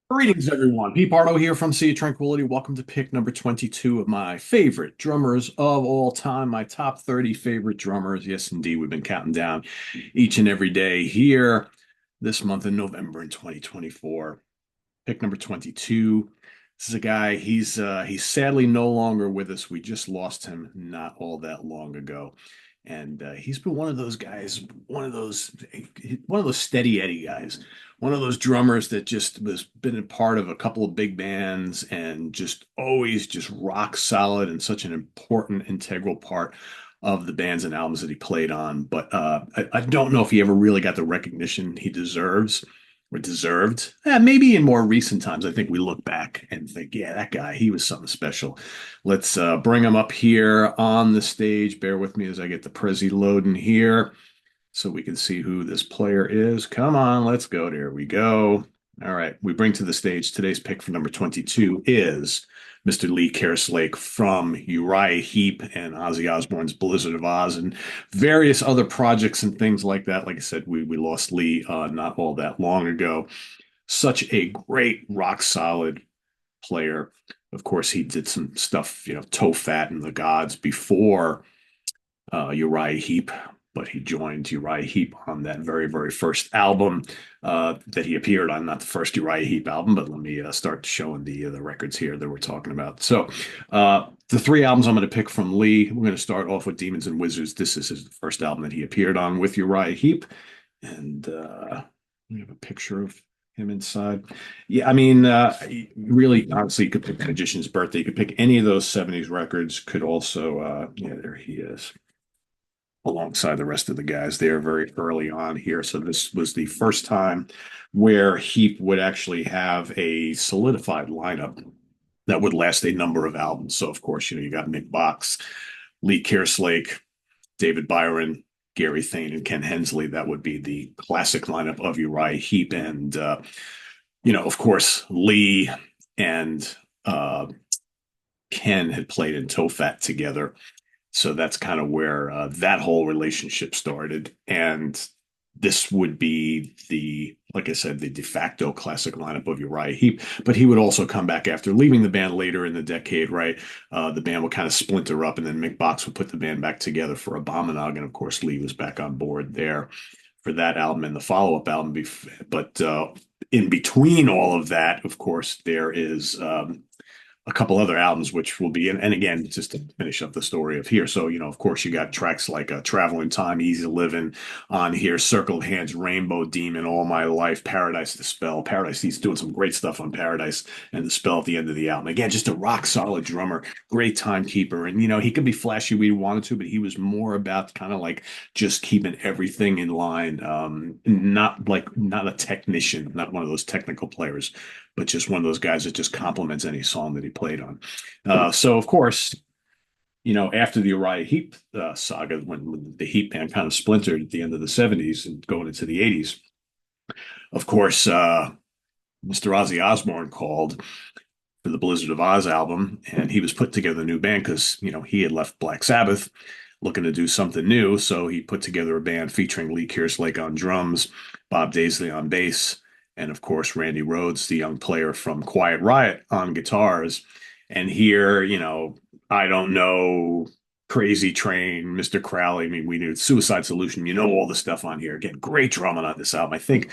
Greetings, everyone. Pete Pardo here from Sea of Tranquility. Welcome to pick number 22 of my favorite drummers of all time, my top 30 favorite drummers. Yes, indeed, we've been counting down each and every day here this month in November in 2024. Pick number 22. This is a guy, he's sadly no longer with us. We just lost him not all that long ago. And he's been one of those guys, one of those steady Eddie guys, one of those drummers that just was been a part of a couple of big bands and just always just rock solid and such an important integral part of the bands and albums that he played on. But I don't know if he ever really got the recognition he deserves or deserved. Maybe in more recent times, I think we look back and think, yeah, that guy, he was something special. Let's bring him up here on the stage. Bear with me as I get the Prezi loading here so we can see who this player is. Come on, let's go. There we go. All right, we bring to the stage today's pick for number 22 is Mr. Lee Kerslake from Uriah Heep and Ozzy Osbourne's Blizzard of Oz and various other projects and things like that. Like I said, we lost Lee not all that long ago. Such a great rock solid player. Of course, he did some stuff, Toe Fat and the Gods before Uriah Heep, but he joined Uriah Heep on that very, very first album that he appeared on. Not the first Uriah Heep album, but let me start showing the records here that we're talking about. So, the three albums I'm going to pick from Lee. We're going to start off with Demons and Wizards. This is his first album that he appeared on with Uriah Heep, and we have a picture of him inside. Yeah, I mean, really, honestly, you could pick Magician's Birthday. You could pick any of those 70s records. Could also, yeah, there he is alongside the rest of the guys there very early on here. So this was the first time where Heap would actually have a solidified lineup that would last a number of albums. So of course, you got Mick Box, Lee Kerslake, David Byron, Gary Thane, and Ken Hensley. That would be the classic lineup of Uriah Heep. And of course, Lee and Ken had played in Toe Fat together, so that's kind of where that whole relationship started. And this would be like I said, the de facto classic lineup of Uriah Heep. But he would also come back after leaving the band later in the decade, right? The band would kind of splinter up, and then Mick Box would put the band back together for Abominog. And of course, Lee was back on board there for that album and the follow-up album. But in between all of that, of course, there is a couple other albums, which will be, and again, just to finish up the story of here. So, of course, you got tracks like Travel in Time, Easy Living on here, Circled Hands, Rainbow Demon, All My Life, Paradise, The Spell. Paradise, he's doing some great stuff on Paradise and The Spell at the end of the album. Again, just a rock solid drummer, great timekeeper. And, he could be flashy when he wanted to, but he was more about kind of like just keeping everything in line. Not a technician, not one of those technical players, but just one of those guys that just complements any song that he played on. So, of course, after the Uriah Heep saga, when the Heep band kind of splintered at the end of the 70s and going into the 80s, of course, Mr. Ozzy Osbourne called for the Blizzard of Oz album, and he was put together a new band because, he had left Black Sabbath looking to do something new. So he put together a band featuring Lee Kerslake on drums, Bob Daisley on bass, and of course, Randy Rhoads, the young player from Quiet Riot, on guitars. And here, I don't know, Crazy Train, Mr. Crowley. I mean, we knew Suicide Solution. All the stuff on here. Again, great drumming on this album. I think,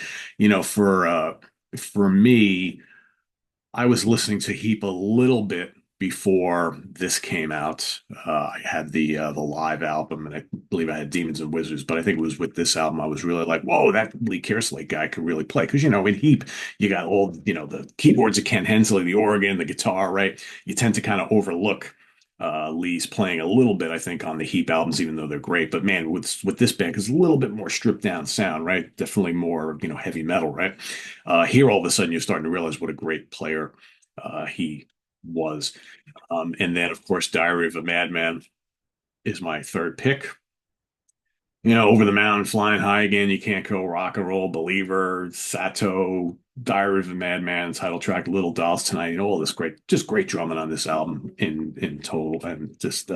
for me, I was listening to Heap a little bit before this came out. I had the live album, and I believe I had Demons and Wizards. But I think it was with this album I was really like, "Whoa, that Lee Kerslake guy could really play." Because in Heap, you got all the keyboards of Ken Hensley, the organ, the guitar, right? You tend to kind of overlook Lee's playing a little bit, I think, on the Heap albums, even though they're great. But man, with this band, because a little bit more stripped down sound, right? Definitely more heavy metal, right? Here, all of a sudden, you're starting to realize what a great player he was. And then, of course, Diary of a Madman is my third pick. Over the mountain, flying high again. You can't go rock and roll. Believer, Sato, Diary of a Madman, title track, Little Dolls Tonight. All this just great drumming on this album in total, and just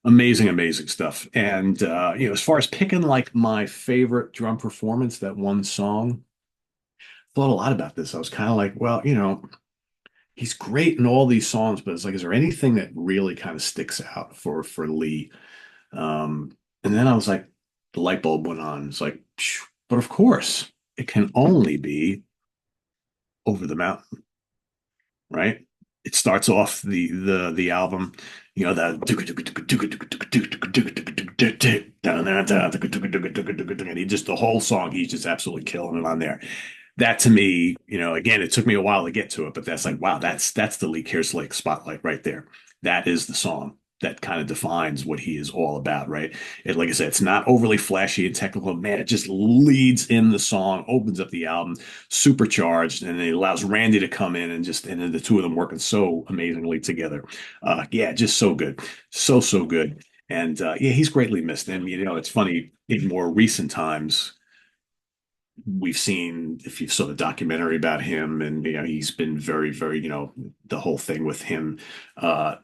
amazing, amazing stuff. And as far as picking like my favorite drum performance, that one song, thought a lot about this. I was kind of like, well, he's great in all these songs, but it's like, is there anything that really kind of sticks out for Lee? And then I was like, the light bulb went on. It's like, phew, but of course, it can only be Over the Mountain, right? It starts off the album, that and he just the whole song, he's just absolutely killing it on there. That to me, again, it took me a while to get to it, but that's like, wow, that's the Lee Kerslake spotlight right there. That is the song that kind of defines what he is all about, right? Like I said, it's not overly flashy and technical. Man, it just leads in the song, opens up the album, supercharged, and it allows Randy to come in and then the two of them working so amazingly together. Yeah, just so good, so good. And yeah, he's greatly missed. And it's funny in more recent times we've seen if you saw the documentary about him and he's been very the whole thing with him uh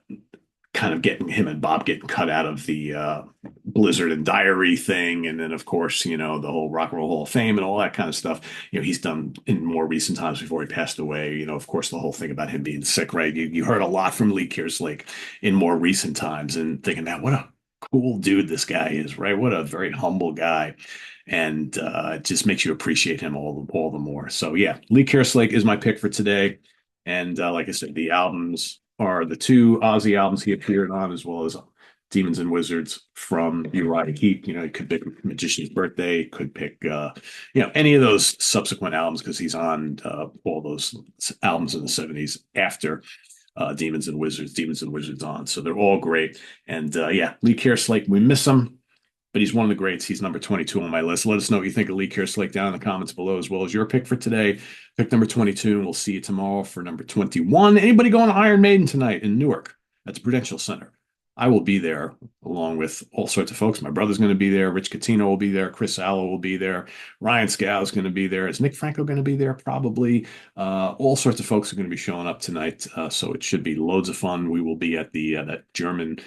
kind of getting him and Bob getting cut out of the Blizzard and Diary thing, and then of course the whole Rock and Roll Hall of Fame and all that kind of stuff. He's done in more recent times before he passed away. Of course the whole thing about him being sick, right? You heard a lot from Lee Kerslake in more recent times, and thinking, man, what a cool dude this guy is, right? What a very humble guy, and it just makes you appreciate him all the more. So yeah, Lee Kerslake is my pick for today, and like I said, the albums are the two Ozzy albums he appeared on, as well as Demons and Wizards from Uriah Heep. You could pick Magician's Birthday, could pick any of those subsequent albums because he's on all those albums in the '70s after Demons and Wizards on. So they're all great. And yeah, Lee Kerslake, we miss him, but he's one of the greats. He's number 22 on my list. Let us know what you think of Lee Kerslake down in the comments below, as well as your pick for today. Pick number 22, and we'll see you tomorrow for number 21. Anybody going to Iron Maiden tonight in Newark at the Prudential Center? I will be there along with all sorts of folks. My brother's going to be there. Rich Catino will be there. Chris Allo will be there. Ryan Scow is going to be there. Is Nick Franco going to be there? Probably. All sorts of folks are going to be showing up tonight. So it should be loads of fun. We will be at the that German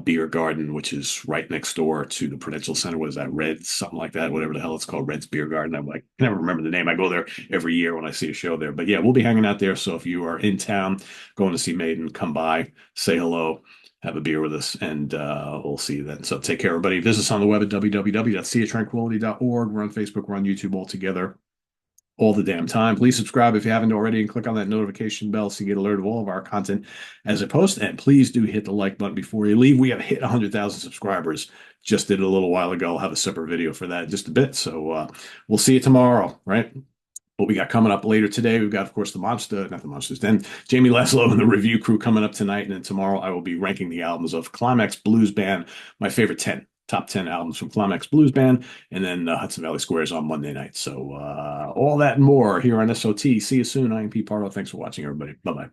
beer garden, which is right next door to the Prudential Center. What is that? Red, something like that, whatever the hell it's called, Red's Beer Garden. I'm like, I never remember the name. I go there every year when I see a show there. But yeah, we'll be hanging out there. So if you are in town going to see Maiden, come by, say hello, have a beer with us, and we'll see you then. So take care, everybody. Visit us on the web at www.seatranquility.org. We're on Facebook, we're on YouTube all together all the damn time. Please subscribe if you haven't already and click on that notification bell so you get alert of all of our content as I post. And please do hit the like button before you leave. We have hit 100,000 subscribers. Just did it a little while ago. I'll have a separate video for that in just a bit. So we'll see you tomorrow, right? What we got coming up later today, we've got, of course, not the Monsters, then Jamie Laszlo and the review crew coming up tonight. And then tomorrow I will be ranking the albums of Climax Blues Band, my favorite 10, top 10 albums from Climax Blues Band, and then Hudson Valley Squares on Monday night. So all that and more here on SOT. See you soon. I am Pete Pardo. Thanks for watching, everybody. Bye-bye.